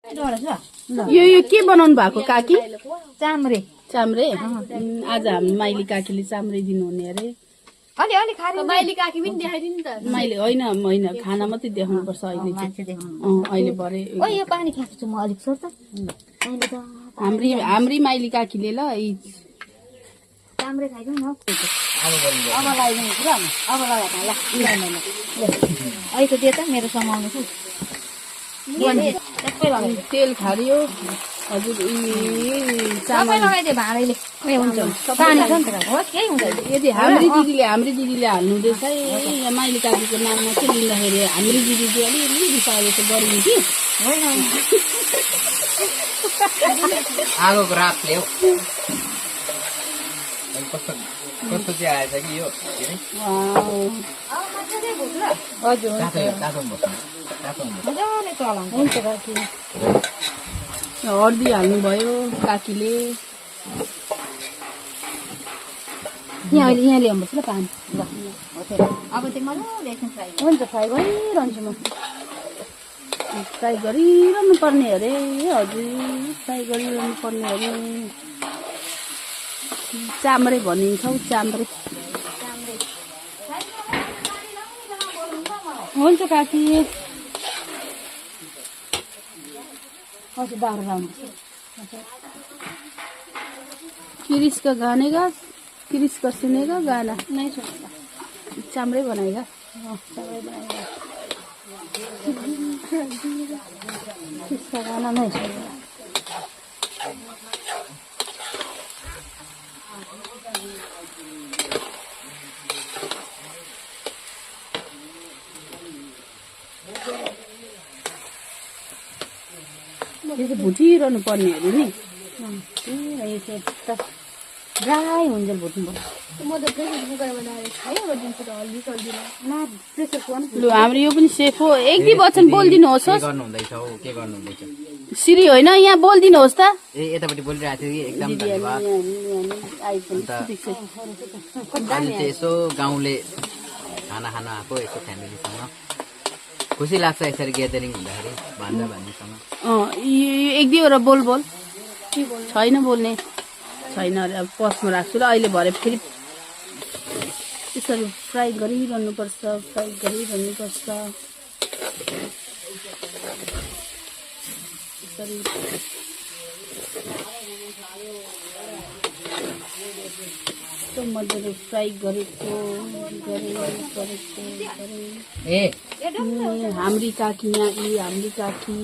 यो के बनाउनु भएको काकी? चाम्रे चाम्रे। आज हामी माइली काकीले चाम्रे दिनुहुने अरे। अलि खारे माइली काकी पनि देखाइदिनु त। माइली होइन खाना मात्रै देखाउनु पर्छ अहिले चाहिँ। अहिले भरे ओ यो पानी खान्छु म अलिक सोच त। अहिले त हाम्री माइली काकीले ल चाम्रे खाइदिउ न। अब लगाइदिनु पुरा अब लगा ल अहिले त दे त मेरो समाउनु छ। सबै लगाइ तेल खारियो हजुर। सबै लगाइदिए भाँडैले हुन्छ पानी छ नि त हो केही हुँदैन। यदि हाम्री दिदीले हाल्नुहुँदैछ यहाँ माइली काकीको नाममा चाहिँ लिँदाखेरि हाम्री दिदी चाहिँ अलिअलि रिसायो जस्तो गरिदिनु कि होइन आगोको रात ल्याऊ कस्तो चाहिँ आएछ कि यो हजुर हुन्छ काकी हर्दी हाल्नुभयो काकीले। यहाँ अहिले यहाँ ल्याउनुपर्छ ल पानी ल अब चाहिँ मजाले एकछिन फ्राई हुन्छ फ्राई गरिरहन्छु म। फ्राई गरिरहनु पर्ने अरे हजुर फ्राई गरिरहनु पर्ने अरे। चाम्रे भनिन्छौ चाम्रे। हुन्छ काकी हजुर दारू लाउनु किरिस का गाने का किरिस का सुनेगा गाना नहीं सुनता चामड़े बनाएगा। किसका गाना नहीं सुनेगा। यो चाहिँ भुटिरहनु पर्ने अरे नि। ड्राई हुन्छ भुट्नुपर्छ। लु हाम्रो यो पनि सेफ हो। एक दुई वचन बोलिदिनुहोस्। के गर्नुहुँदैछ हौ के गर्नुहुँदैछ? सिरी होइन यहाँ बोलिदिनुहोस् त। ए यतापट्टि बोलिरहेको थियो कि एकदम धन्यवाद। अहिले चाहिँ यसो गाउँले खाना खान आएको यसो फ्यामिलीसँग खुसी लाग्छ यसरी ग्यादरिङ हुँदाखेरि भान्जा भान्जीसँग। एक दुईवटा बोल छैन बोल्ने छैन अरे। अब पसमा राख्छु र अहिले भरे फेरि यसरी फ्राई गरिरहनुपर्छ यसरी मजाले फ्राई गरेको हाम्री काकी यहाँ हाम्री काकी